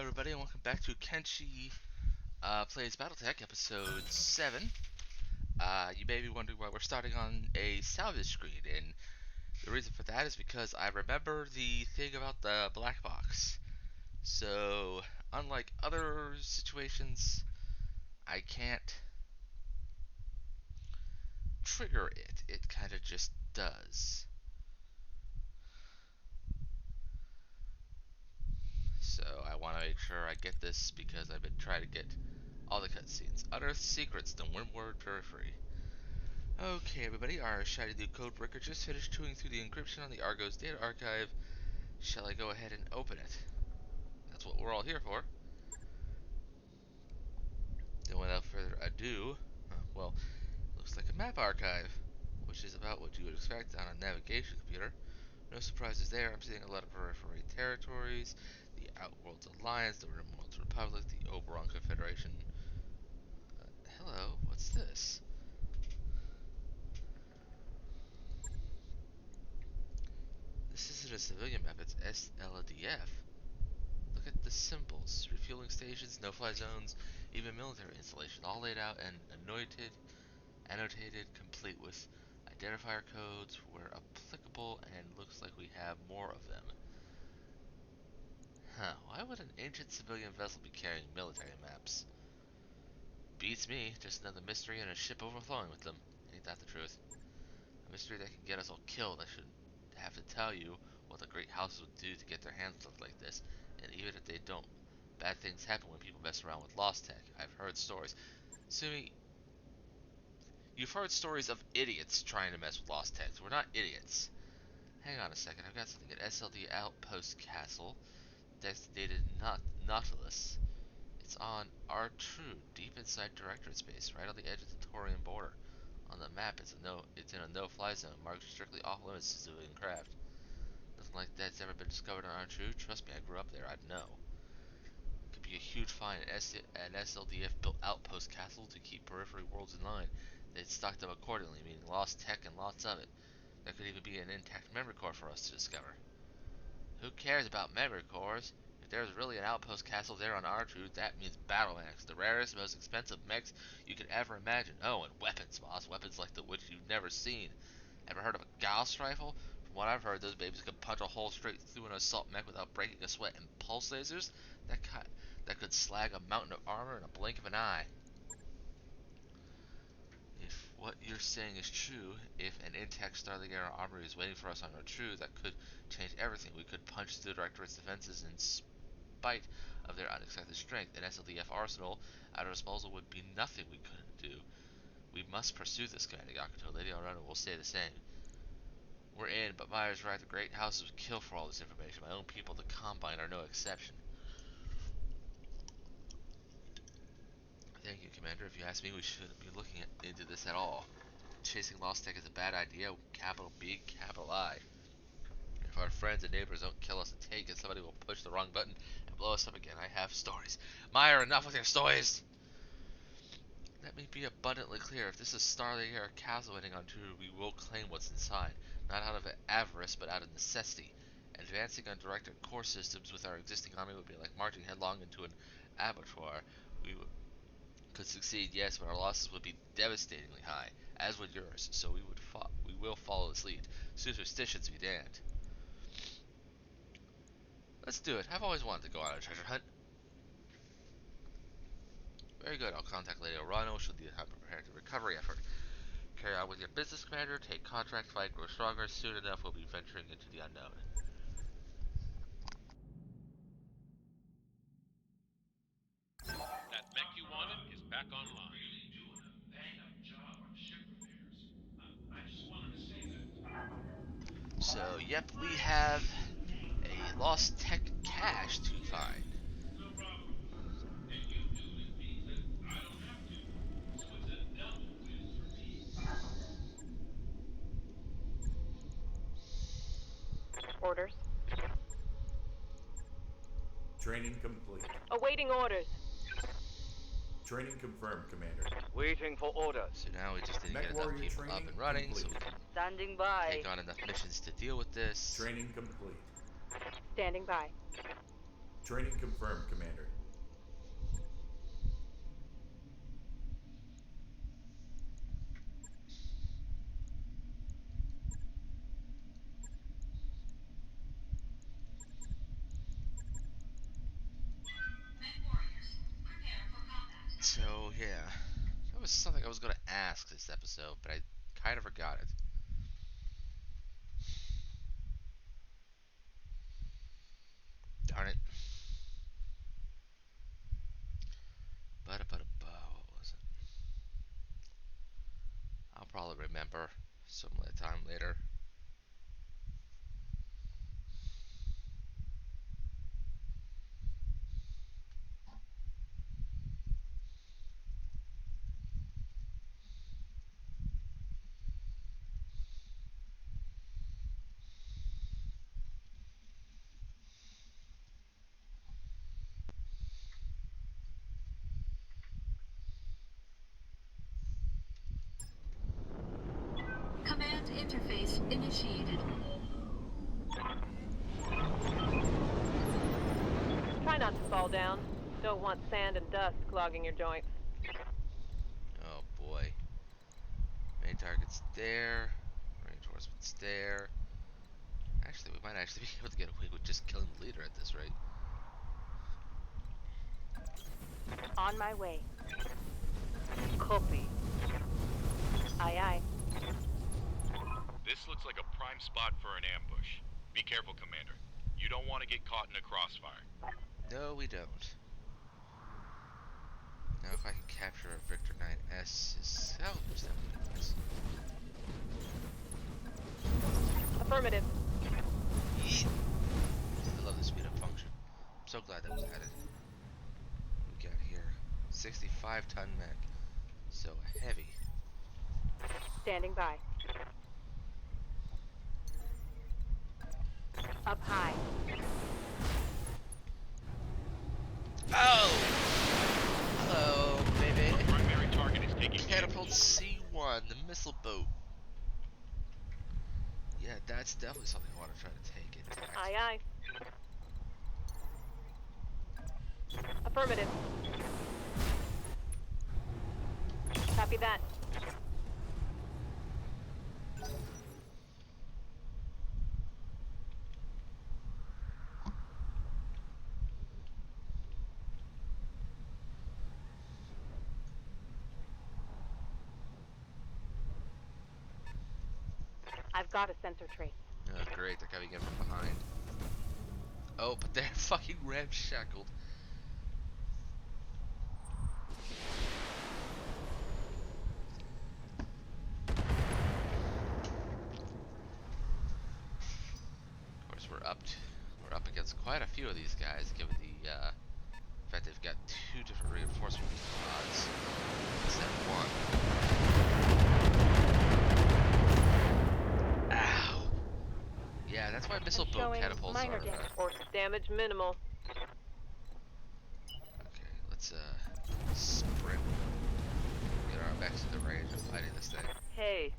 everybody, and welcome back to Kenshi Plays Battletech, Episode 7. You may be wondering why we're starting on a salvage screen, and the reason for that is because I remember the thing about the black box. So, unlike other situations, I can't trigger it. It kind of just does. So, I want to make sure I get this because I've been trying to get all the cutscenes. Unearthed secrets, the Windward Periphery. Okay, everybody, our shiny new codebreaker just finished chewing through the encryption on the Argos data archive. Shall I go ahead and open it? That's what we're all here for. Then without further ado, well, looks like a map archive, which is about what you would expect on a navigation computer. No surprises there. I'm seeing a lot of periphery territories, the Outworld's Alliance, the Rimworld's Republic, the Oberon Confederation. Hello, what's this? This isn't a civilian map, it's SLDF. Look at the symbols. Refueling stations, no-fly zones, even military installation, all laid out and annotated, complete with identifier codes where applicable, and looks like we have more of them. Why would an ancient civilian vessel be carrying military maps? Beats me, just another mystery and a ship overflowing with them. Ain't that the truth? A mystery that can get us all killed. I shouldn't have to tell you what the great houses would do to get their hands on like this, and even if they don't, bad things happen when people mess around with lost tech. I've heard stories. Sumi, you've heard stories of idiots trying to mess with lost tech. We're not idiots. Hang on a second, I've got something at SLD Outpost Castle. Designated Nautilus. It's on R-True, deep inside Directorate space, right on the edge of the Taurian border. On the map, it's in a no-fly zone, marked strictly off-limits to civilian craft. Nothing like that's ever been discovered on R-True. Trust me, I grew up there, I'd know. Could be a huge find. An SLDF built outpost castle to keep periphery worlds in line. They'd stocked up accordingly, meaning lost tech and lots of it. There could even be an intact memory core for us to discover. Who cares about memory cores? If there's really an outpost castle there on R-True, that means battle mechs, the rarest, most expensive mechs you could ever imagine. Oh, and weapons, boss. Weapons like the which you've never seen. Ever heard of a Gauss rifle? From what I've heard, those babies could punch a hole straight through an assault mech without breaking a sweat, and pulse lasers? That could slag a mountain of armor in a blink of an eye. If what you're saying is true, if an intact Starling Era armory is waiting for us on R-True, that could change everything. We could punch through the Directorate's defenses in spite of their unexpected strength. An SLDF arsenal at our disposal would be nothing we couldn't do. We must pursue this, Commander Yakuto. Lady Arano will say the same. We're in, but Myers right, the great houses would kill for all this information. My own people, the Combine, are no exception. Thank you, Commander. If you ask me, we shouldn't be looking into this at all. Chasing lost tech is a bad idea, capital B, capital I. If our friends and neighbors don't kill us and take it, somebody will push the wrong button and blow us up again. I have stories. Meyer, enough with your stories! Let me be abundantly clear. If this is Starling Air Castle waiting on True, we will claim what's inside. Not out of avarice, but out of necessity. Advancing on directed core systems with our existing army would be like marching headlong into an abattoir. We could succeed, yes, but our losses would be devastatingly high, as would yours. So we will follow this lead. Superstitions be damned. Let's do it. I've always wanted to go on a treasure hunt. Very good. I'll contact Lady Orano. She'll need help preparing the recovery effort. Carry on with your business, Commander. Take contracts, fight, grow stronger. Soon enough, we'll be venturing into the unknown. That mech you wanted is back online. So, yep, we have a lost tech cache to find. Orders. Training complete. Awaiting orders. Training confirmed, Commander. Waiting for orders. So now we just need to Mech get enough warrior people up training and running complete. so we can Standing by. take on enough missions to deal with this. Training complete. Standing by. Training confirmed, Commander. So, yeah. That was something I was going to ask this episode, but I kind of forgot it. Darn it. What was it? I'll probably remember some time later. Command interface initiated. Try not to fall down. Don't want sand and dust clogging your joints. Oh boy. Main target's there. Reinforcements there. Actually, we might actually be able to get away with just killing the leader at this rate. On my way. Copy. Aye, aye. This looks like a prime spot for an ambush. Be careful, Commander. You don't want to get caught in a crossfire. No, we don't. Now, if I can capture a Victor 9S, is salvage that would be nice. Affirmative. Yeet. I love the speed up function. I'm so glad that was added. We got here 65-ton mech, so heavy. Standing by. Up high. Oh! Hello, baby. Our primary target is taking Catapult damage. C1, the missile boat. Yeah, that's definitely something I want to try to take intact. Aye, aye. Affirmative. Copy that. I've got a sensor trace. Oh, great, they're coming in from behind. Oh, but they're fucking ramshackled. Of course, we're up against quite a few of these guys, given the in fact they've got two different reinforcement pods instead of one. Ow! Yeah, that's why missile boat Showing catapults minor are. damage or damage minimal. Okay, let's sprint. Get our backs to the range of fighting this thing. Hey.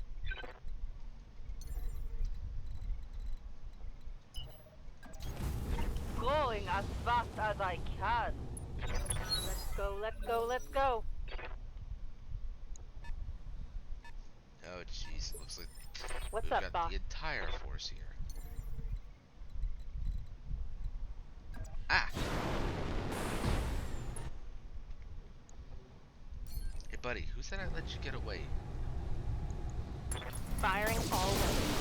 Going as fast as I can. Let's go, let's go, let's go. Oh jeez, looks like What's we've up, got boss? the entire force here. Ah! Hey buddy, who said I'd let you get away? Firing all weapons.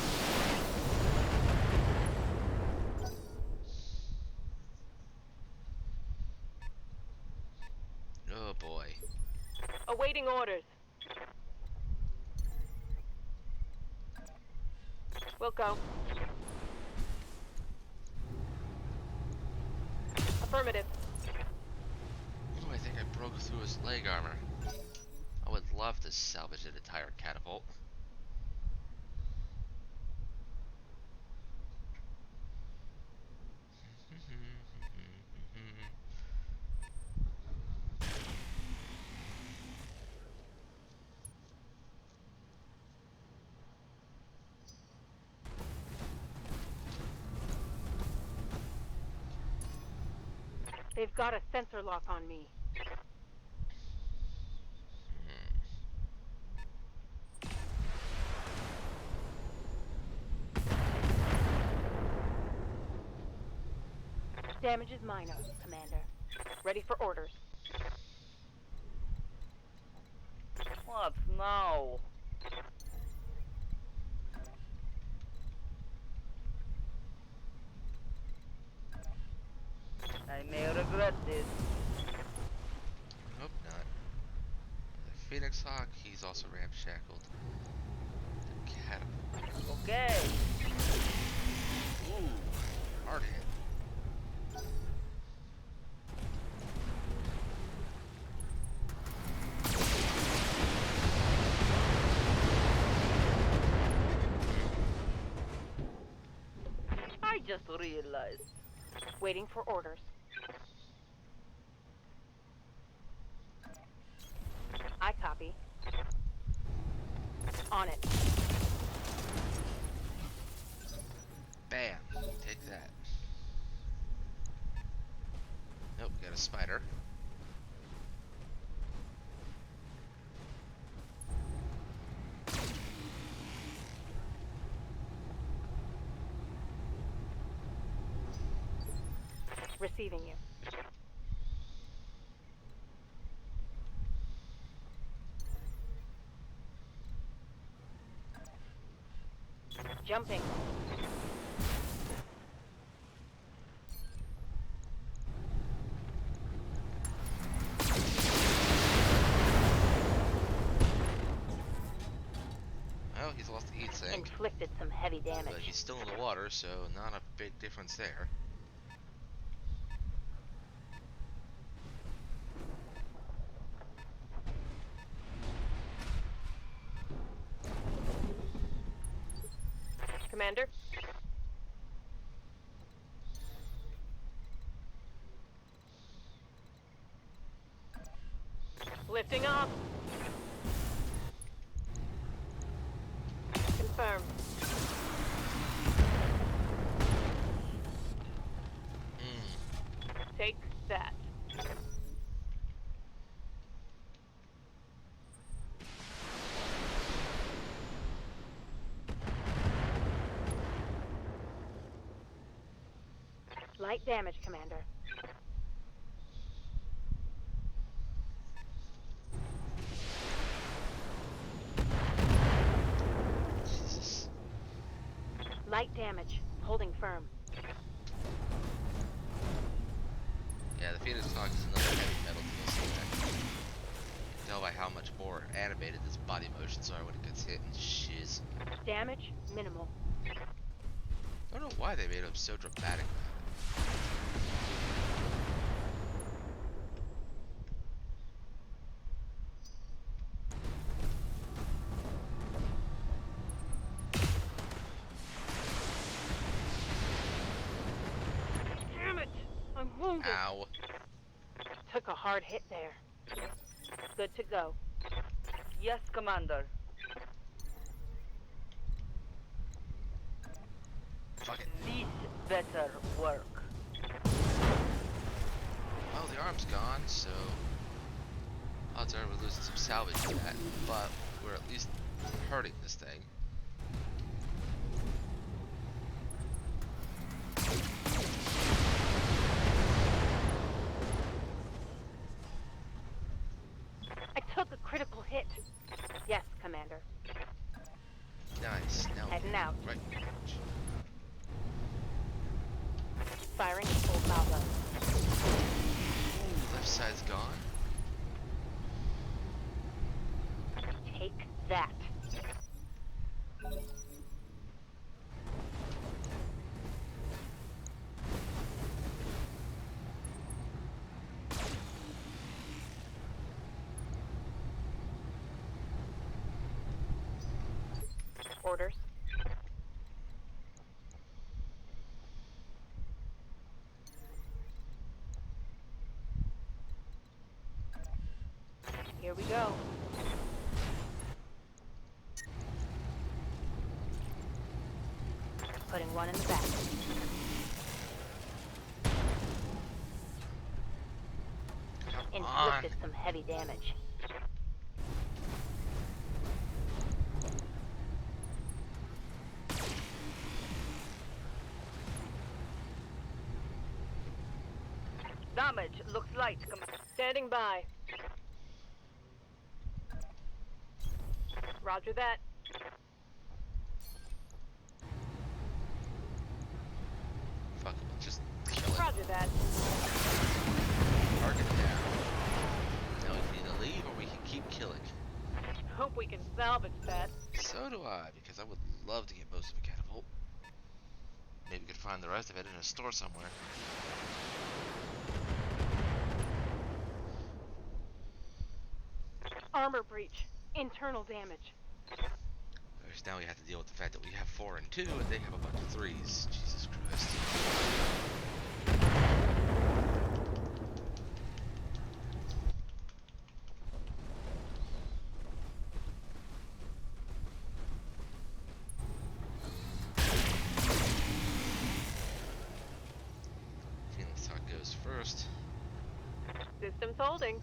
Oh boy. Awaiting orders. We'll go. Affirmative. Ooh, I think I broke through his leg armor. I would love to salvage an entire catapult. They've got a sensor lock on me. Damage is minor, Commander. Ready for orders. What now? I may regret this. Hope not. The Phoenix Hawk, he's also ramshackled. The Catapult. Okay. Ooh, hard hit. I just realized. Waiting for orders. I copy. On it. Bam! Take that. Nope, got a spider. Receiving you. Jumping. Oh, he's lost the heat sink, Inflicted some heavy damage. but he's still in the water, so not a big difference there. Commander? Lifting off. Confirmed. Take that. Light damage, Commander. Jesus. Light damage. Holding firm. Yeah, the Phoenix Hawk is another heavy metal DLC pack. You can tell by how much more animated this body motions are when it gets hit and shiz. Damage minimal. I don't know why they made him so dramatic. Damn it! I'm wounded. Ow. Took a hard hit there. Good to go. Yes, Commander. Fuck it. This better work. Well, the arm's gone, so odds are we're losing some salvage to that, but we're at least hurting this thing. I took a critical hit. Yes, Commander. Nice. Now Heading out. right. Firing at full throttle. Left side's gone. Take that. Orders. Here we go. Putting one in the back. on. inflicted some heavy damage. Damage looks light. Standing by. Roger that. Fuck it, let's just kill it. Roger that. Target down. Now we can either leave or we can keep killing. Hope we can salvage that. So do I, because I would love to get most of a catapult. Maybe we could find the rest of it in a store somewhere. Armor breach. Internal damage. Whereas now we have to deal with the fact that we have 4 and 2 and they have a bunch of 3s. Jesus Christ. Phoenix Talk goes first. Systems holding.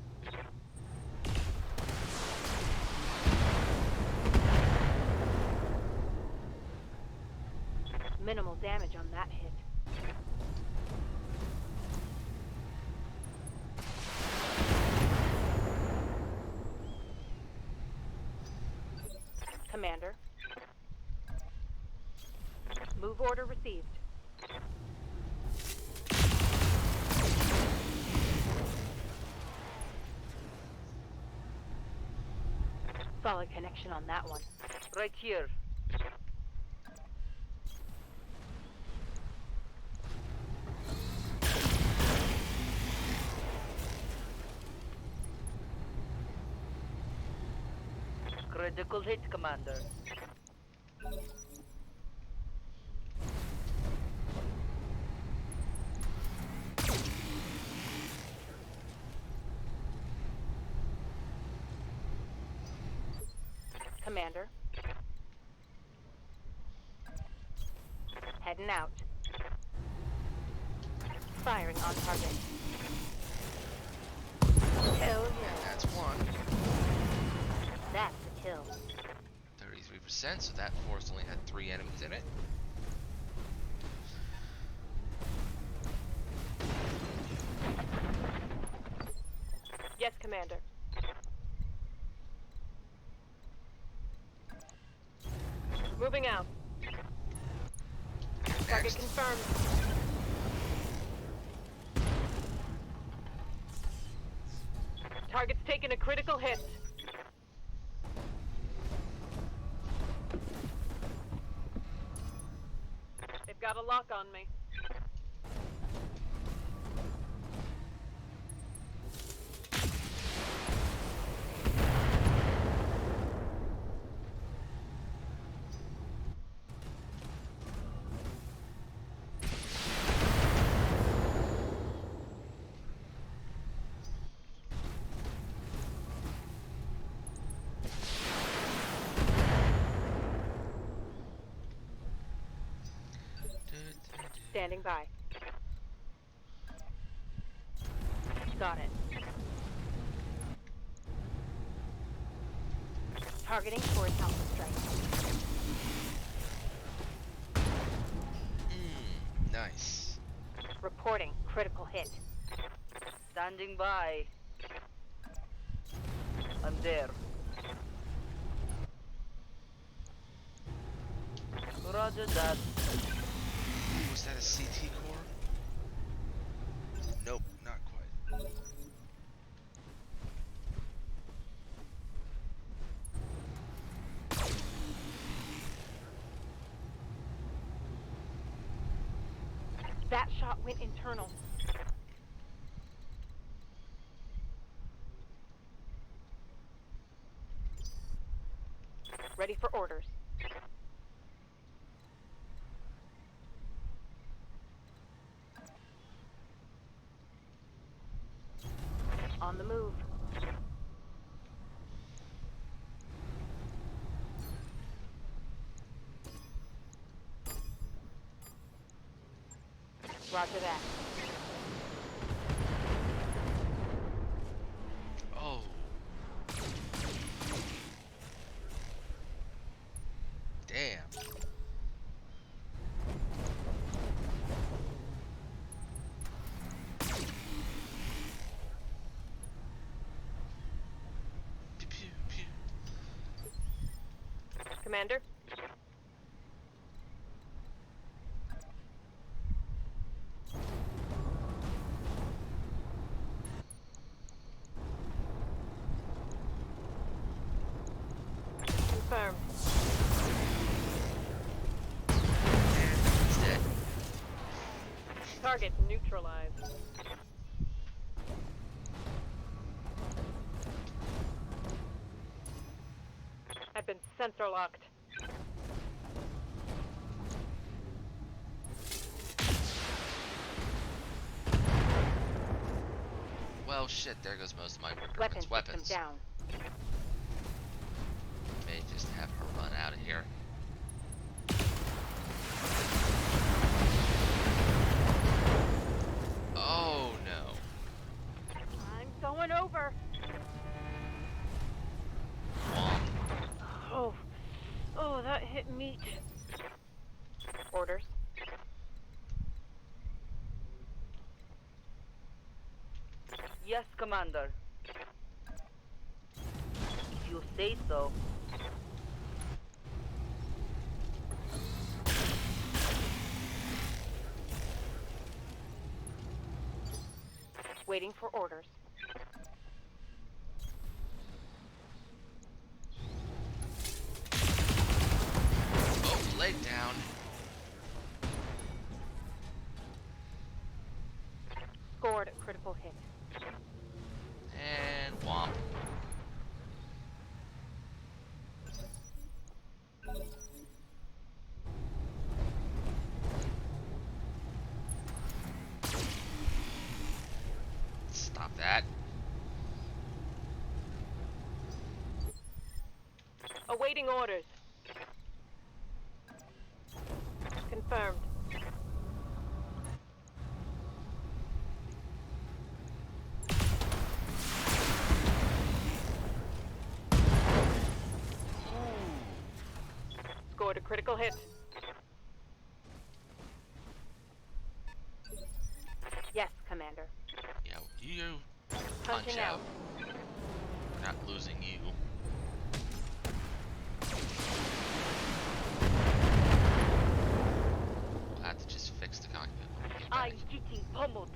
Minimal damage on that hit. Commander. Move order received. Solid connection on that one. Right here. Critical hit, Commander. Commander. Heading out. Firing on target. Hell yeah. That's 1. That's a kill. 33%, so that force only had 3 enemies in it. Yes, Commander. Moving out. Target Next. confirmed. Target's taken a critical hit. They've got a lock on me. Standing by. Got it. Targeting towards Alpha Strike. Nice. Reporting critical hit. Standing by. I'm there. Roger that. Was that a CT core? Nope, not quite. That shot went internal. Ready for orders. On the move. Roger that. Commander. Confirmed. And he's dead. Target neutralized. I've been sensor locked. Well, shit, there goes most of my Weapon recruitment's weapons. system down. May just have her run out of here. Oh no. I'm going over. Womp. Oh, that hit meat. Orders. Yes, Commander. If you say so. Waiting for orders. Oh, leg down. Scored a critical hit. And womp. Stop that. Awaiting orders. Confirmed. Scored a critical hit. Yes, Commander. Yeah, you punch Punching out. out. We're not losing you. We'll have to just fix the cockpit when we get back. I'm getting pummeled.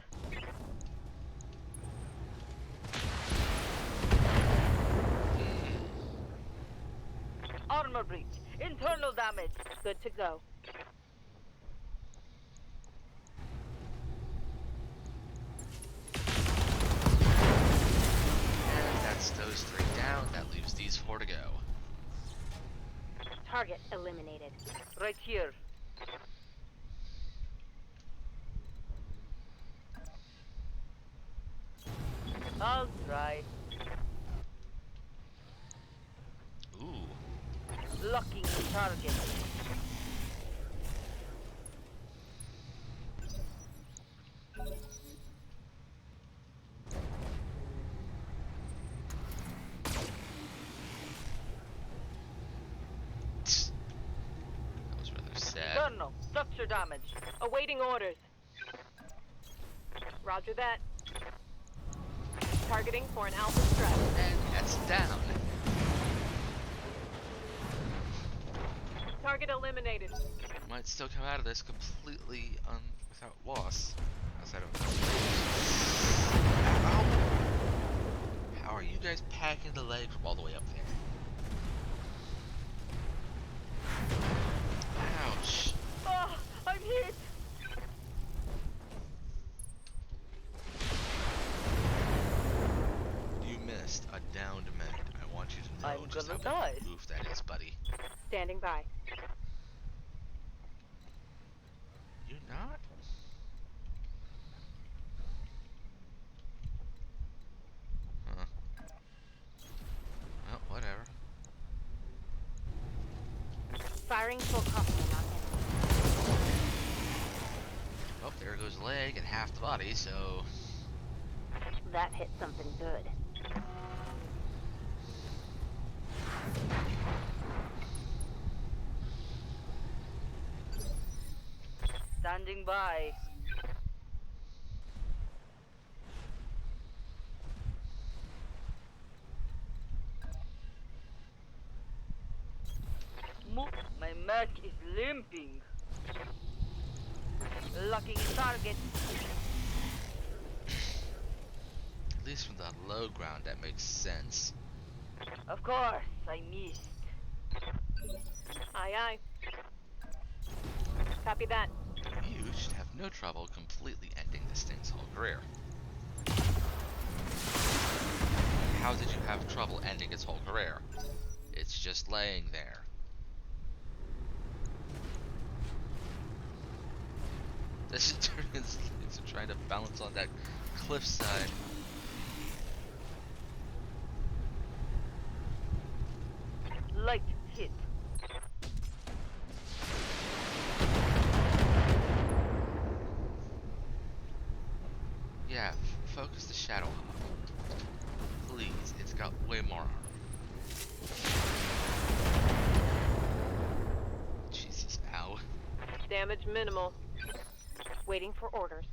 Armor breach. Internal damage. Good to go. And that's those 3 down. That leaves these 4 to go. Target eliminated. Right here. I'll try. Ooh. Locking the target. That was rather sad. Colonel, structure damage. Awaiting orders. Roger that. Targeting for an alpha stress. And that's down. Target eliminated. Might still come out of this completely without loss. Unless I don't know. How are you guys packing the leg from all the way up there? Ouch. Oh, I'm hit. You missed a downed med. I want you to know I'm just how gonna die. big a oof that is, buddy. Standing by. You're not? Huh. Well, whatever. Firing full complement on enemy. Oh, there goes a leg and half the body, so... That hit something good. Standing by. mech is limping. Locking in target. At least from the low ground, that makes sense. Of course, I missed. Aye, aye. Copy that. You should have no trouble completely ending this thing's whole career. How did you have trouble ending its whole career? It's just laying there. This should turn into trying to balance on that cliffside. Light hit. Yeah, focus the Shadow Hawk. Please, it's got way more armor. Jesus, ow. Damage minimal. Waiting for orders.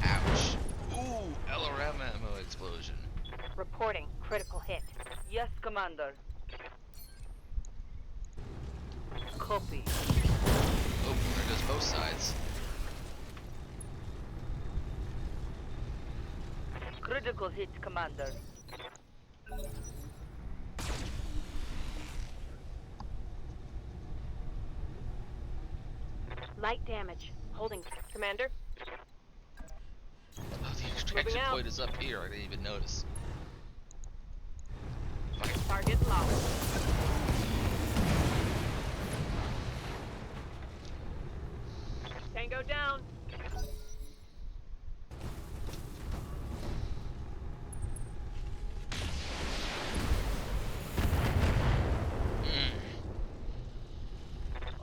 Ouch. Ooh, LRM ammo explosion. Reporting. Critical hit. Yes, Commander. Copy. Oh, there goes both sides. Critical hit, Commander. Light damage. Holding. Commander? Oh, the extraction out. point is up here. I didn't even notice. Fuck. Target locked. Tango down.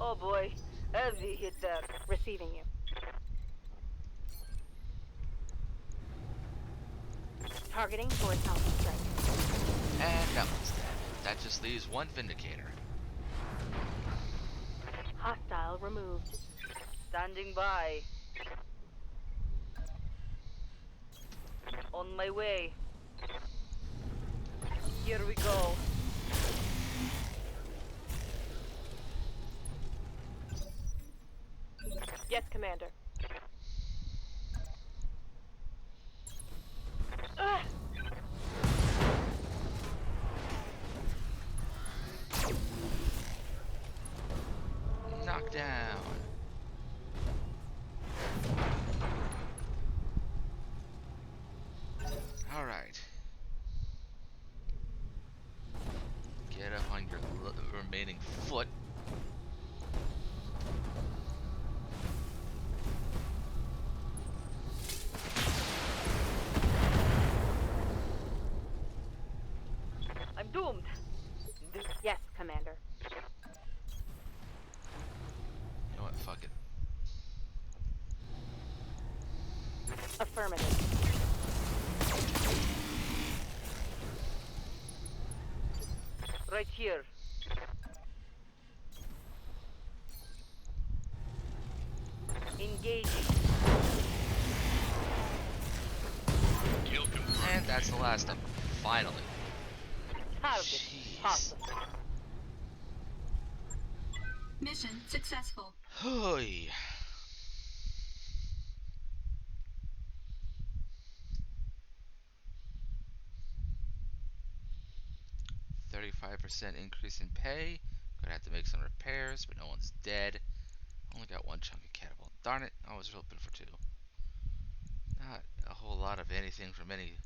Oh boy, heavy hit there. Receiving you. Targeting for its alpha strike. And that one's dead. That just leaves one Vindicator. Hostile removed. Standing by. On my way. Here we go. Yes, Commander. Ah! Knockdown. Alright. Get up on your remaining foot. I'm doomed. Yes, Commander. You know what? Fuck it. Affirmative. Right here. Engaging. Kill confirmed. And that's the last of them. Finally. Target. Jeez. Possible. Mission successful. Hoy. %35 increase in pay. Gonna have to make some repairs, but no one's dead. Only got one chunky catapult. Darn it, I was hoping for two. Not a whole lot of anything from any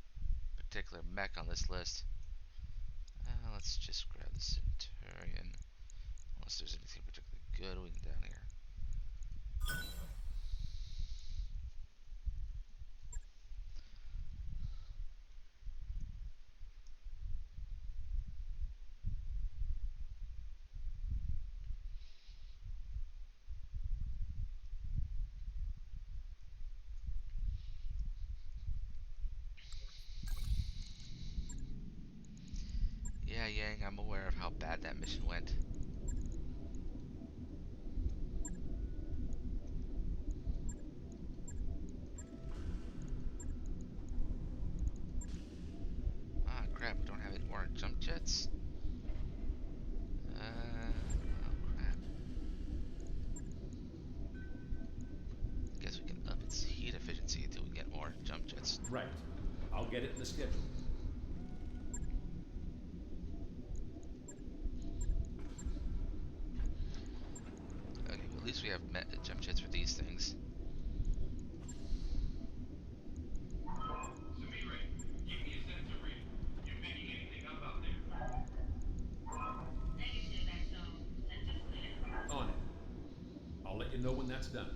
particular mech on this list. Let's just grab the Centurion. Unless there's anything particularly good we can down here. Yeah, Yang, I'm aware of how bad that mission went. get it in the schedule. Okay, well, at least we have jump jets for these things. Samire, give me a sensor reading. You picking anything up out there? Negative, XO. Sensors clear. On it. I'll let you know when that's done.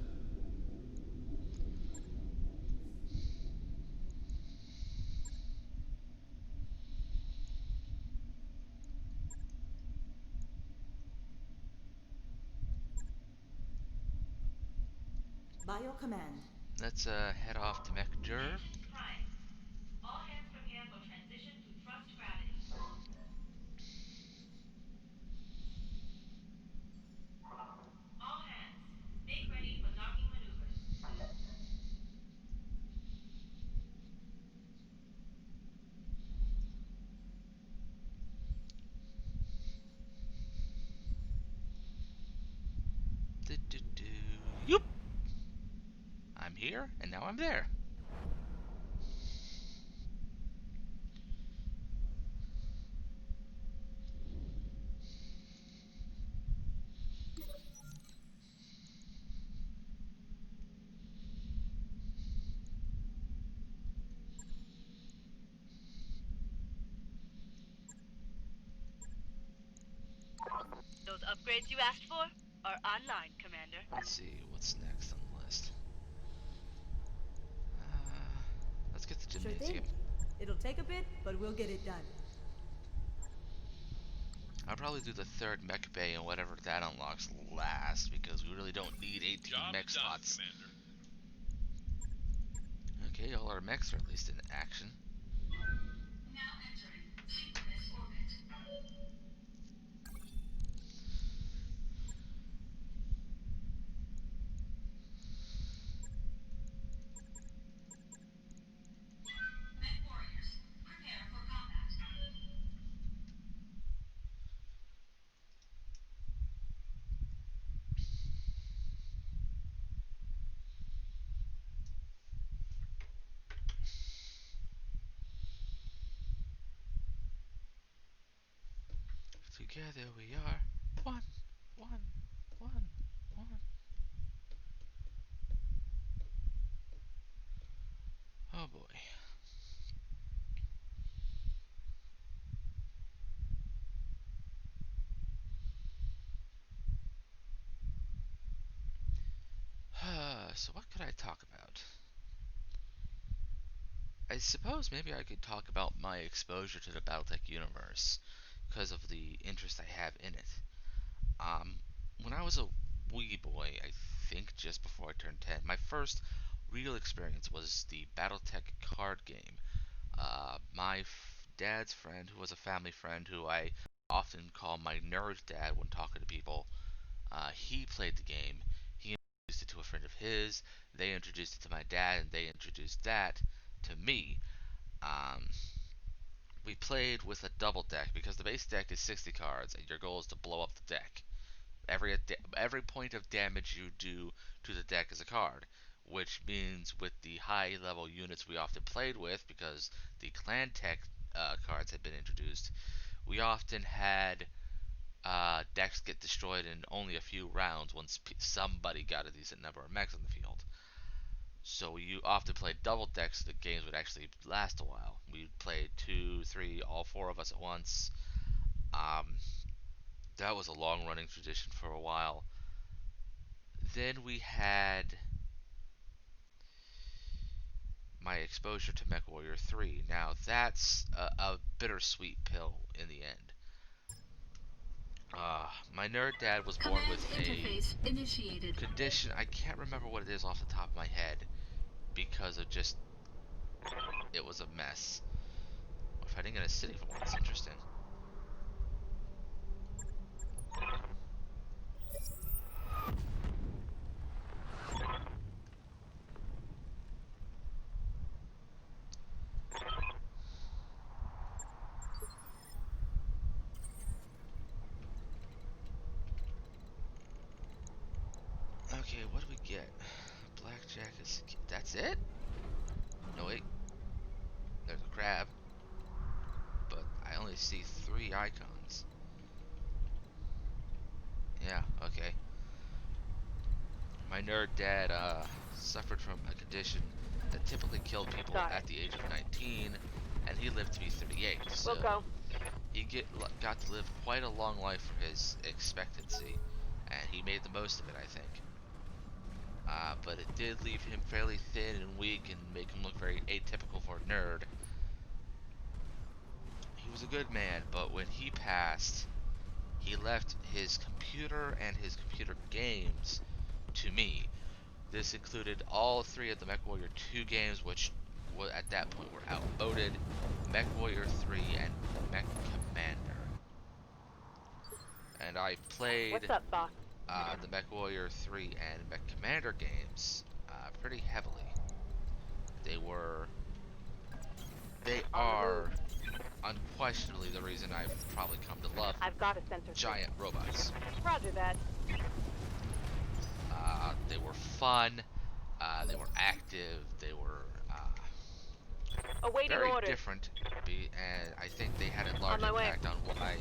Bio command. Let's head off to Mekdur. Engines prime. All hands prepare for transition to thrust gravity. All hands, make ready for docking maneuvers. Yoop! I'm here, and now I'm there. Those upgrades you asked for are online, Commander. Let's see what's next on the list. Let's get the Sure gymnasium. thing. It'll take a bit, but we'll get it done. I'll probably do the third mech bay and whatever that unlocks last, because we really don't need 18 Job mech done, slots. Commander. Okay, all our mechs are at least in action. Now entering synchronous orbit. Mech warriors, prepare for combat. Together we are one, one, one, one. Oh boy. So what could I talk about? I suppose maybe I could talk about my exposure to the Battletech universe, because of the interest I have in it. Um, when I was a wee boy, I think just before I turned 10, my first real experience was the Battletech card game. My dad's friend, who was a family friend, who I often call my nerd dad when talking to people, he played the game. He introduced it to a friend of his. They introduced it to my dad, and they introduced that to me. Um, we played with a double deck because the base deck is 60 cards, and your goal is to blow up the deck. Every point of damage you do to the deck is a card, which means with the high level units we often played with, because the clan tech cards had been introduced, we often had decks get destroyed in only a few rounds once somebody got a decent number of mechs on the field. So you often played double decks so the games would actually last a while. We'd play two, three, all four of us at once. Um, that was a long running tradition for a while. Then we had my exposure to MechWarrior 3. Now that's a bittersweet pill in the end. My nerd dad was born Command with a interface initiated. condition. I can't remember what it is off the top of my head because of just it was a mess. We're fighting in a city for once. Interesting. Okay, what do we get? Blackjack is. That's it? No, wait. There's a crab, but I only see 3 icons. Yeah, okay. My nerd dad suffered from a condition that typically killed people Got at it. the age of 19, and he lived to be 38. So We'll go. he got to live quite a long life for his expectancy, and he made the most of it, I think. But it did leave him fairly thin and weak and make him look very atypical for a nerd. He was a good man, but when he passed, he left his computer and his computer games to me. This included all 3 of the MechWarrior 2 games, which at that point were outmoded, MechWarrior 3 and Mech Commander. And I played What's up, boss? the MechWarrior 3 and Mech Commander games pretty heavily. They On the move. are unquestionably the reason I've probably come to love I've got a sensor. giant robots. Roger that. They were fun, they were active, they were Awaiting very orders. different, and I think they had a large On my way. impact on why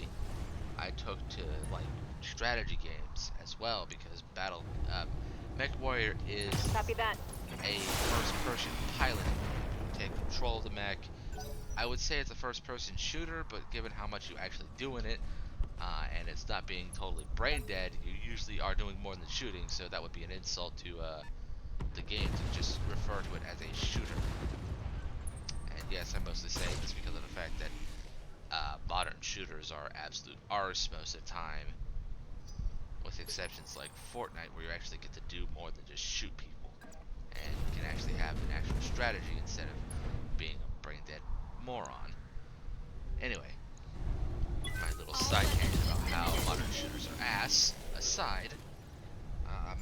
I took to like strategy games as well, because MechWarrior is Copy that. a first-person piloting game. You take control of the mech. I would say it's a first-person shooter, but given how much you actually do in it, and it's not being totally brain dead, you usually are doing more than shooting, so that would be an insult to the game to just refer to it as a shooter. And yes, I'm mostly saying this because of the fact that modern shooters are absolute arse most of the time, with exceptions like Fortnite, where you actually get to do more than just shoot people, and you can actually have an actual strategy instead of being a brain dead moron. Anyway, my little side tangent about how modern shooters are ass aside,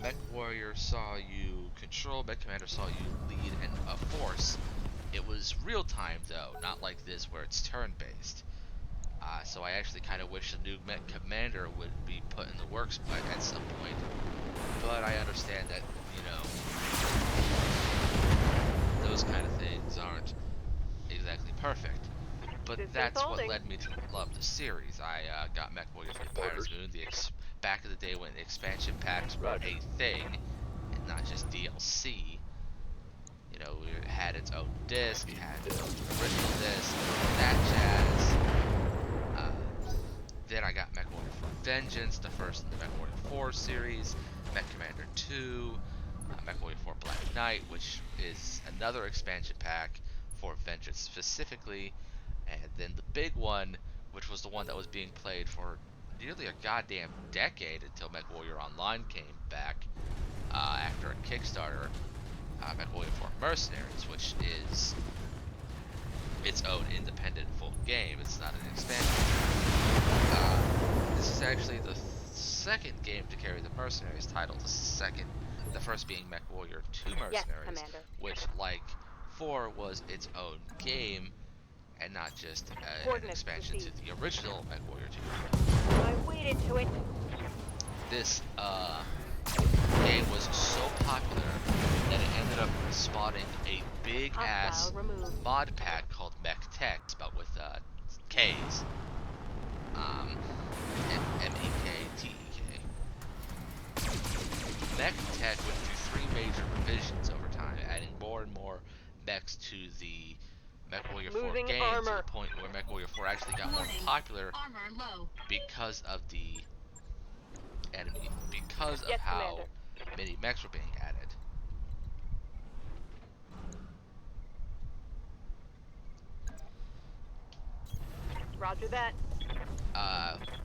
MechWarrior saw you control, Mech Commander saw you lead a force. It was real time though, not like this where it's turn based. So I actually kind of wish the new Mech Commander would be put in the works at some point. But I understand that, you know, those kind of things aren't exactly perfect. But System that's what folding. led me to love the series. I got MechWarrior 3 Pirate's Moon back in the day when expansion packs were a thing, and not just DLC. You know, it had its own disc, it had its own original disc, that jazz. Then I got MechWarrior 4 Vengeance, the first in the MechWarrior 4 series, Mech Commander 2, MechWarrior 4 Black Knight, which is another expansion pack for Vengeance specifically, and then the big one, which was the one that was being played for nearly a goddamn decade until MechWarrior Online came back after a Kickstarter, MechWarrior 4 Mercenaries, which is its own independent full game. It's not an expansion. This is actually the second game to carry the Mercenaries title. The first being MechWarrior 2 Mercenaries, Yes, Commander. which, like 4, was its own game and not just an Coordinates expansion received. to the original MechWarrior 2. I waited to it. This game was so popular that it ended up spawning a big ass Hostile removed. mod pack called Mech-Tech, spelled with K's. M-E-K-T-E-K. Mech-Tech went through 3 major revisions over time, adding more and more mechs to the MechWarrior 4 Losing game, to armor. the point where MechWarrior 4 actually got more popular because of the enemy, because of Yes, how Commander. many mechs were being added. Roger that.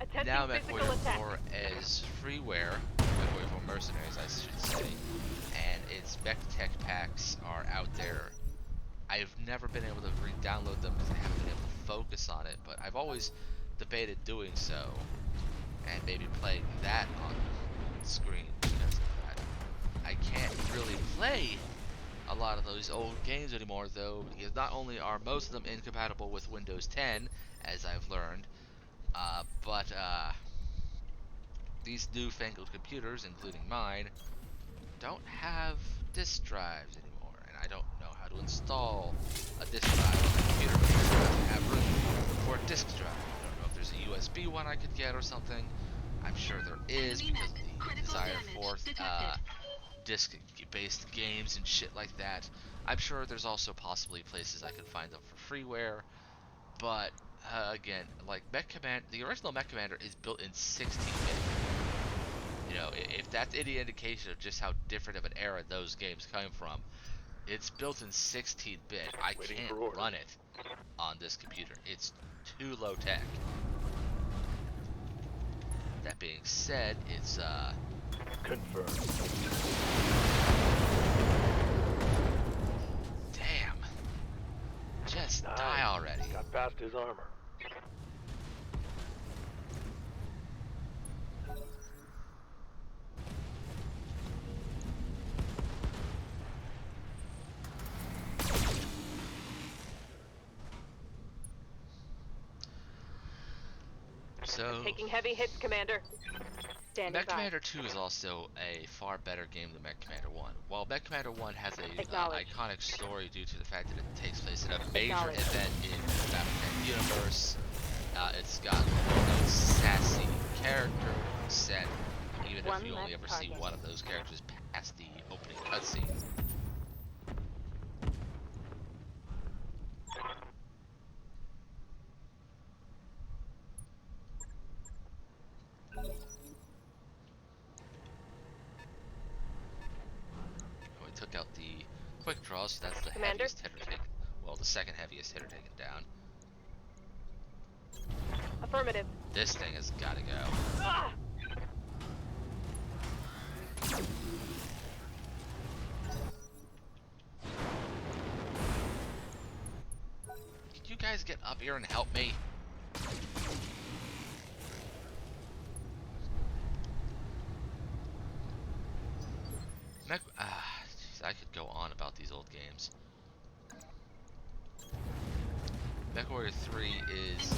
Attempting Now physical MechWarrior attack. 4 is freeware, MechWarrior 4 Mercenaries I should say, and its Mech-Tech packs are out there. I've never been able to re-download them because I haven't been able to focus on it, but I've always debated doing so, and maybe playing that on screen because of that. I can't really play a lot of those old games anymore though, because not only are most of them incompatible with Windows 10, as I've learned, but these newfangled computers, including mine, don't have disk drives anymore, and I don't know how to to install a disk drive on the computer because it doesn't have room for a disk drive. I don't know if there's a USB one I could get or something. I'm sure there is because of the desire for disk-based games and shit like that. I'm sure there's also possibly places I could find them for freeware, but again, like Mech Command, the original Mech Commander is built in 16-bit. You know, if that's any indication of just how different of an era those games come from, it's built in 16-bit. I can't run it on this computer. It's too low tech. That being said, it's Confirmed. damn. Just die already. Got past his armor. So, Taking heavy hits, Commander. Standing Mech by. Commander 2 is also a far better game than Mech Commander 1. While Mech Commander 1 has a iconic story due to the fact that it takes place in a major event in the Battletech universe, it's got a sassy character set, even if you only ever see one of those characters past the opening cutscene. We took out the quick draw, so that's the heaviest hitter taken. Well, the second heaviest hitter taken down. Affirmative. This thing has got to go. Ah! Can you guys get up here and help me? Jeez, I could go on about these old games. MechWarrior 3 is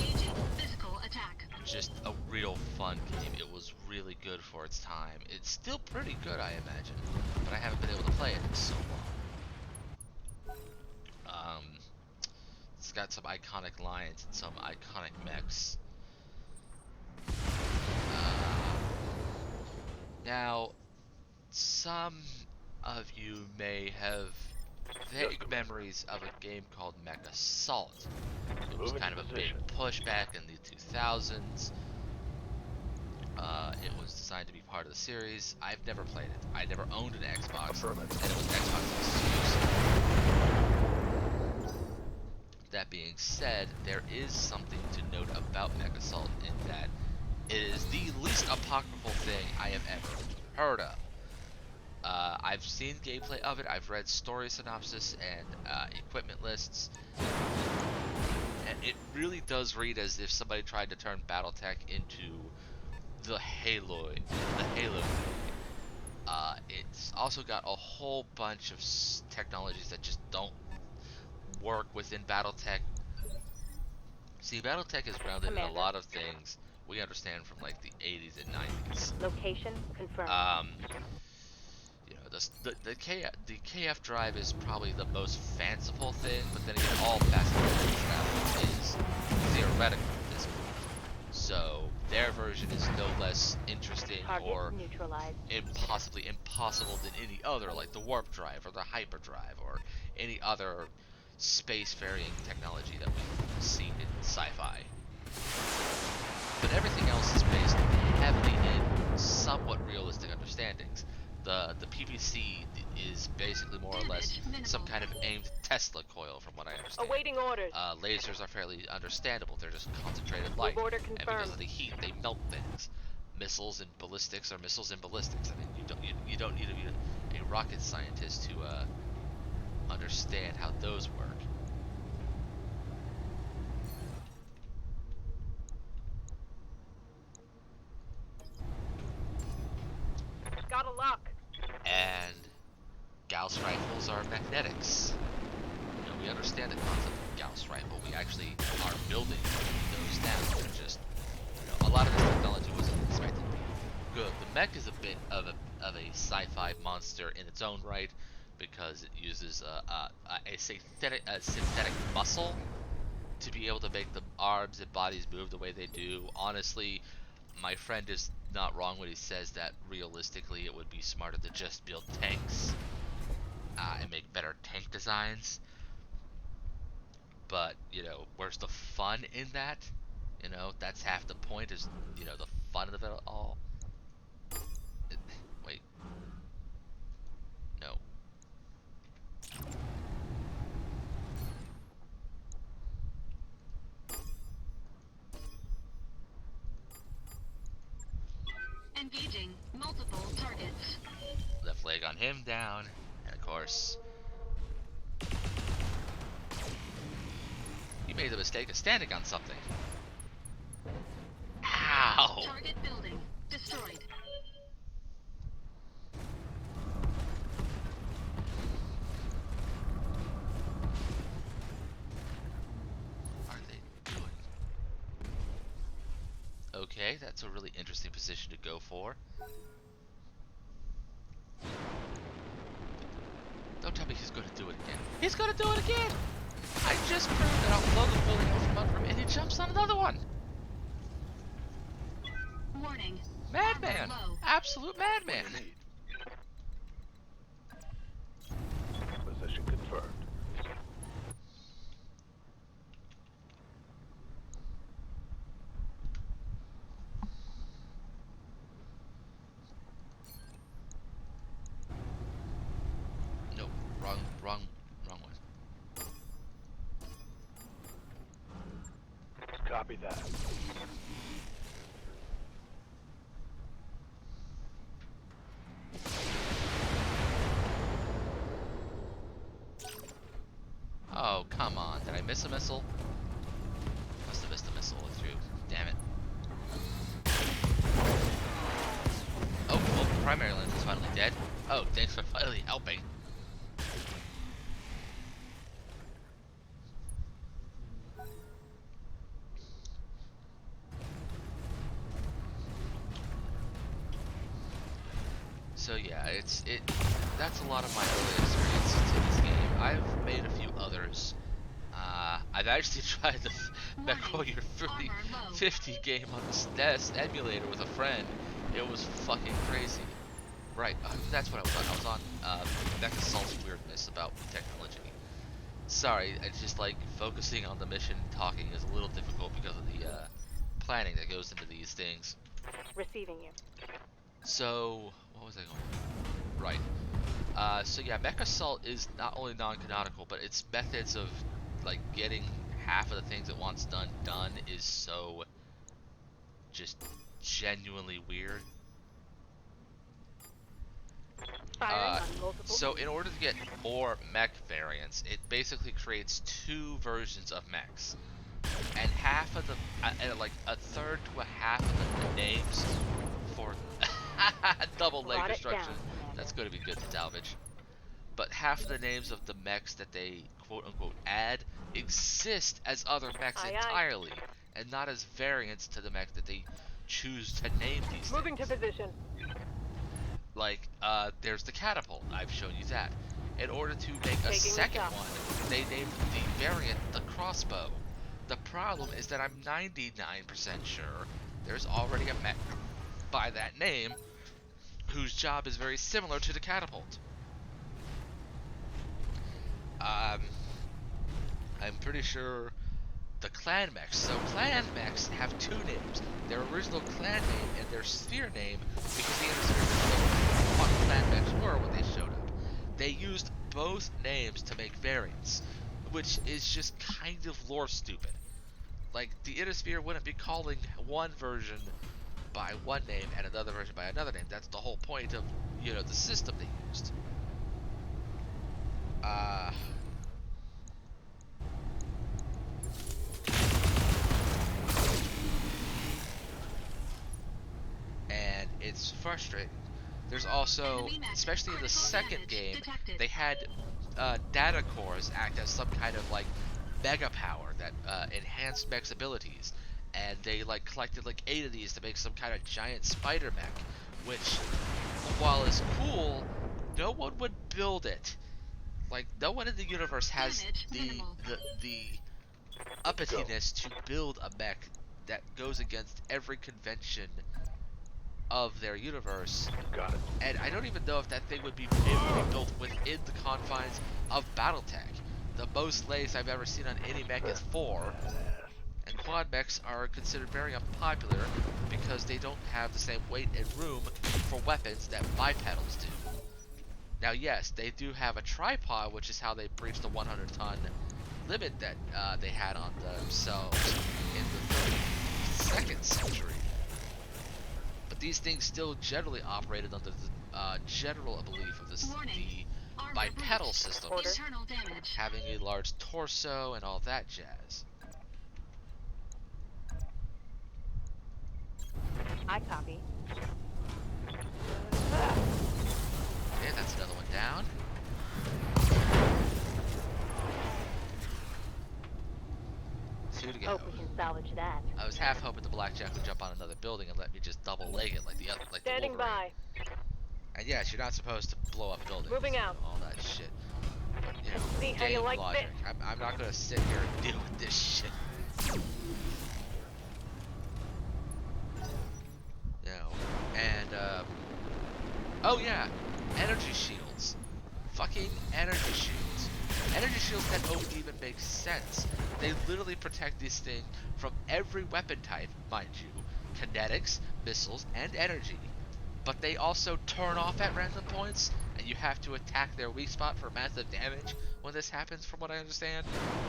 just a real fun game. It was really good for its time. It's still pretty good, I imagine, but I haven't been able to play it in so long. It's got some iconic lines and some iconic mechs. Now, some of you may have vague memories of a game called Mech Assault. It was kind of a big pushback in the 2000s. It was designed to be part of the series. I've never played it. I never owned an Xbox, and it was Xbox exclusive. That being said, there is something to note about Mech Assault in that it is the least apocryphal thing I have ever heard of. I've seen gameplay of it, I've read story synopsis and equipment lists, and it really does read as if somebody tried to turn Battletech into the Halo. It's also got a whole bunch of technologies that just don't work within Battletech. See, Battletech is grounded in a lot of things we understand from like the 80s and 90s. Location confirmed. You know, the KF drive is probably the most fanciful thing, but then again, all fast-moving travel is theoretical at this point. So their version is no less interesting or possibly impossible than any other, like the warp drive or the hyperdrive or any other space-faring technology that we've seen in sci-fi. But everything else is based heavily in somewhat realistic understandings. The PVC is basically more or less some kind of aimed Tesla coil, from what I understand. Awaiting orders. Lasers are fairly understandable. They're just concentrated light, and because of the heat, they melt things. Missiles and ballistics are missiles and ballistics. I mean, you don't need to be a rocket scientist to understand how those work. Got a lock. And Gauss rifles are magnetics. You know, we understand the concept of Gauss rifle. We actually are building those now. They're just, you know, a lot of this technology wasn't expected to be good. The mech is a bit of a sci-fi monster in its own right, because it uses a synthetic muscle to be able to make the arms and bodies move the way they do. Honestly, my friend is not wrong when he says that realistically it would be smarter to just build tanks and make better tank designs. But, where's the fun in that? That's half the point is, the fun of it all. Wait. No. Engaging multiple targets. Left leg on him down. And of course, he made the mistake of standing on something. Ow! Target building destroyed. What are they doing? Okay, that's a really interesting position to go for. Don't tell me he's going to do it again. He's going to do it again! I just proved that I'll blow the building out from under him and he jumps on another one! Warning. Madman! Low. Absolute madman! Position confirmed. Nope, wrong one. Copy that. Oh, come on. Did I miss a missile? Must have missed a missile or two. Damn it. Oh, well, the primary lens is finally dead. Oh, thanks for finally helping. So yeah, that's a lot of my early experience to this game. I've made a few others. I've actually tried the MechWarrior 50 game on the SNES emulator with a friend. It was fucking crazy. Right, that's what I was on. I was on Mech Assault's weirdness about technology. Sorry, I just like focusing on the mission and talking is a little difficult because of the planning that goes into these things. Receiving you. So, what was I going? Right. So yeah, Mech Assault is not only non-canonical, but its methods of like getting half of the things it wants done is so just genuinely weird. Firing on multiple. So in order to get more mech variants, it basically creates two versions of mechs, and half of the, like a third to a half of the names for double leg Brought it destruction. down, That's going to be good to salvage. But half of the names of the mechs that they quote unquote add exist as other mechs Aye, aye. entirely, and not as variants to the mech that they choose to name these Moving to things. position. Like, there's the catapult. I've shown you that. In order to make a Taking the second shot. one, they named the variant the crossbow. The problem is that I'm 99% sure there's already a mech by that name whose job is very similar to the catapult. I'm pretty sure the clan mechs. So clan mechs have two names: their original clan name and their sphere name, because the Inner Sphere didn't know what clan mechs were when they showed up. They used both names to make variants, which is just kind of lore stupid. Like, the Inner Sphere wouldn't be calling one version by one name and another version by another name. That's the whole point of, the system they used. And it's frustrating. There's also, especially in the second game, they had data cores act as some kind of like mega power that enhanced mech's abilities, and they like collected like 8 of these to make some kind of giant spider mech, which, while it's cool, no one would build it Like, no one in the universe has the uppityness to build a mech that goes against every convention of their universe. Got it. And I don't even know if that thing would be able to be built within the confines of Battletech. The most legs I've ever seen on any mech is 4, and quad mechs are considered very unpopular because they don't have the same weight and room for weapons that bipedals do. Now, yes, they do have a tripod, which is how they breached the 100-ton limit that they had on themselves in the 32nd century. But these things still generally operated under the general belief of the bipedal system, having a large torso and all that jazz. I copy. Okay, that's another one down. Two to go. Hope we can salvage that. I was half hoping the blackjack would jump on another building and let me just double leg it like the Standing Wolverine. by. And yes, you're not supposed to blow up buildings. Moving out. All that shit. But, you know, See how you game like logic. this. I'm not gonna sit here and deal with this shit. You know, and oh yeah, energy shields. Fucking energy shields. Energy shields that don't even make sense. They literally protect this thing from every weapon type, mind you. Kinetics, missiles, and energy. But they also turn off at random points, and you have to attack their weak spot for massive damage when this happens, from what I understand.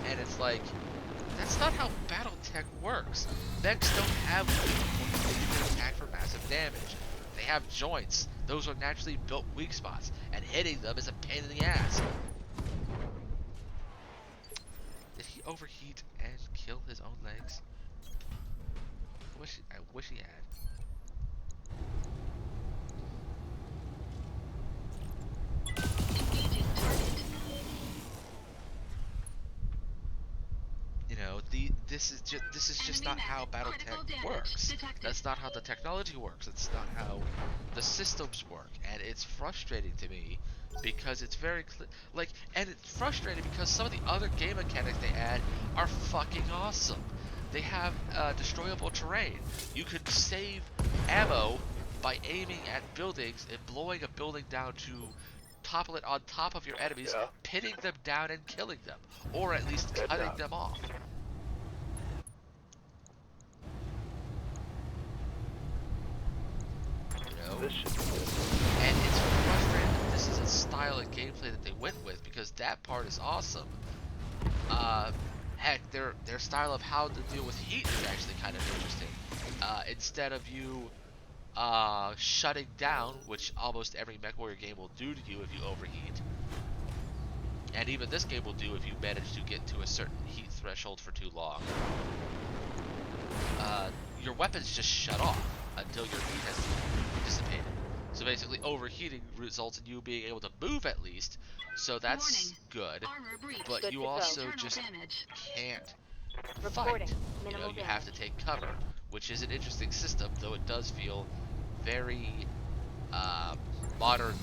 And it's like, that's not how Battletech works. Mechs don't have weak points that you can attack for massive damage. They have joints. Those are naturally built weak spots, and hitting them is a pain in the ass. Did he overheat and kill his own legs? I wish he had. You know, this is just not how Battletech works. That's not how the technology works. It's not how the systems work, and it's frustrating to me because it's very and it's frustrating because some of the other game mechanics they add are fucking awesome. They have destroyable terrain. You can save ammo by aiming at buildings and blowing a building down to topple it on top of your enemies, pinning them down and killing them, or at least cutting them off. You know? This should be good. And it's frustrating that this is a style of gameplay that they went with, because that part is awesome. Heck, their style of how to deal with heat is actually kind of interesting. Instead of you shutting down, which almost every MechWarrior game will do to you if you overheat, and even this game will do if you manage to get to a certain heat threshold for too long, your weapons just shut off until your heat has dissipated. So basically overheating results in you being able to move at least, so that's good, but Good you to also go. just can't Reporting. fight. You Minimal know, you have to damage. take cover, which is an interesting system, though it does feel very modern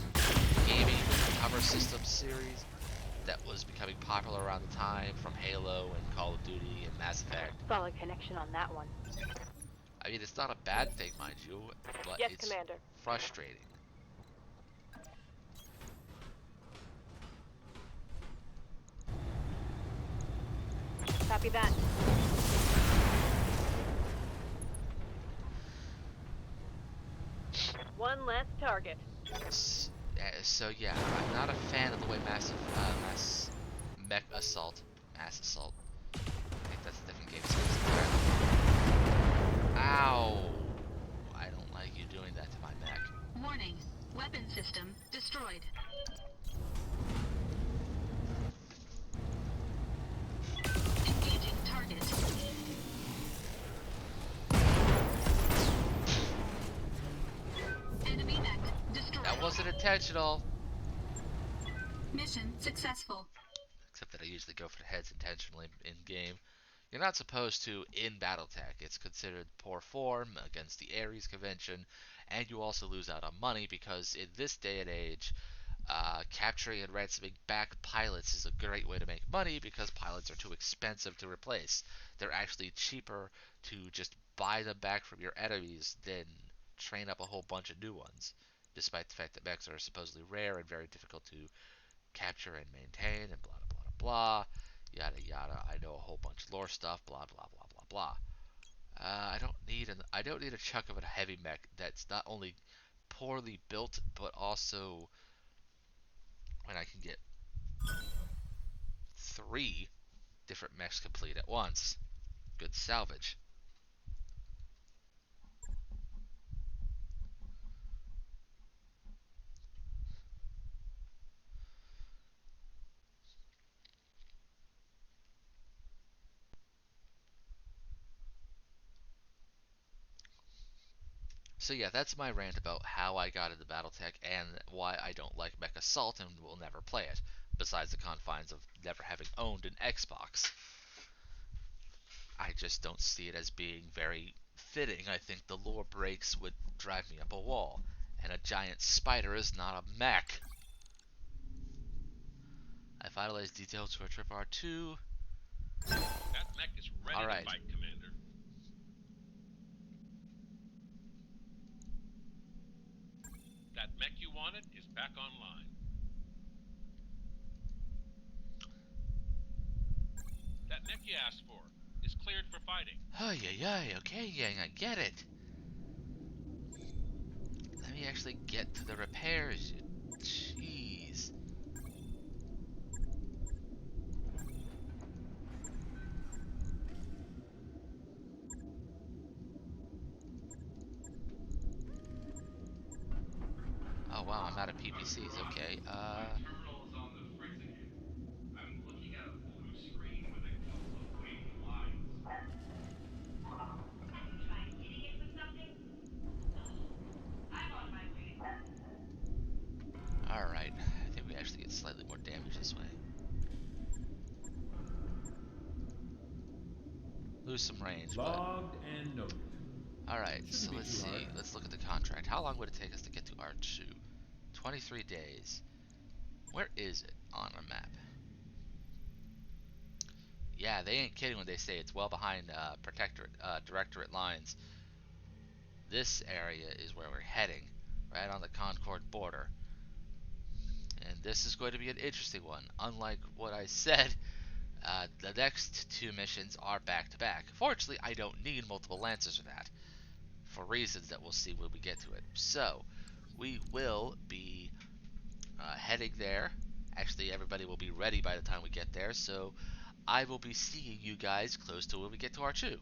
gaming with the cover system series that was becoming popular around the time from Halo and Call of Duty and Mass Effect. Solid connection on that one. I mean, it's not a bad thing, mind you, but Yes, it's Commander. frustrating. Copy that. One less target. So yeah, I'm not a fan of the way mass assault. I think that's a different game. Ow! I don't like you doing that to my mech. Warning. Weapon system destroyed. Engaging target. Enemy mech destroyed. That wasn't intentional. Mission successful. Except that I usually go for heads intentionally in game. You're not supposed to in Battletech. It's considered poor form against the Ares convention, and you also lose out on money because in this day and age, Capturing and ransoming back pilots is a great way to make money because pilots are too expensive to replace. They're actually cheaper to just buy them back from your enemies than train up a whole bunch of new ones, despite the fact that mechs are supposedly rare and very difficult to capture and maintain, and blah blah blah blah, yada yada. I know a whole bunch of lore stuff, blah blah blah blah blah. I don't need a chunk of a heavy mech that's not only poorly built but also when I can get 3 different mechs complete at once. Good salvage. So yeah, that's my rant about how I got into Battletech and why I don't like Mech Assault and will never play it, besides the confines of never having owned an Xbox. I just don't see it as being very fitting. I think the lore breaks would drive me up a wall, and a giant spider is not a mech. I finalized details for Trip R2. That mech is ready All right. to fight, Commander. That mech you wanted is back online. That mech you asked for is cleared for fighting. Oh yeah, okay, Yang, I get it. Let me actually get to the repairs. Jeez. Oh wow, I'm out of PPCs. Okay. Terminal is on the fritz again. I'm looking at a blue screen with a couple of wavy lines. Have you tried hitting it with something? I'm on my way. All right. I think we actually get slightly more damage this way. Lose some range, but Logged and noted. all right. Shouldn't So be let's too see. hard. Let's look at the contract. How long would it take us to get to R2? 23 days. Where is it on a map? Yeah, they ain't kidding when they say it's well behind Directorate lines. This area is where we're heading, right on the Concord border. And this is going to be an interesting one. Unlike what I said, the next 2 missions are back-to-back. Fortunately, I don't need multiple Lancers for that, for reasons that we'll see when we get to it. So, we will be heading there. Actually, everybody will be ready by the time we get there, so I will be seeing you guys close to when we get to R2.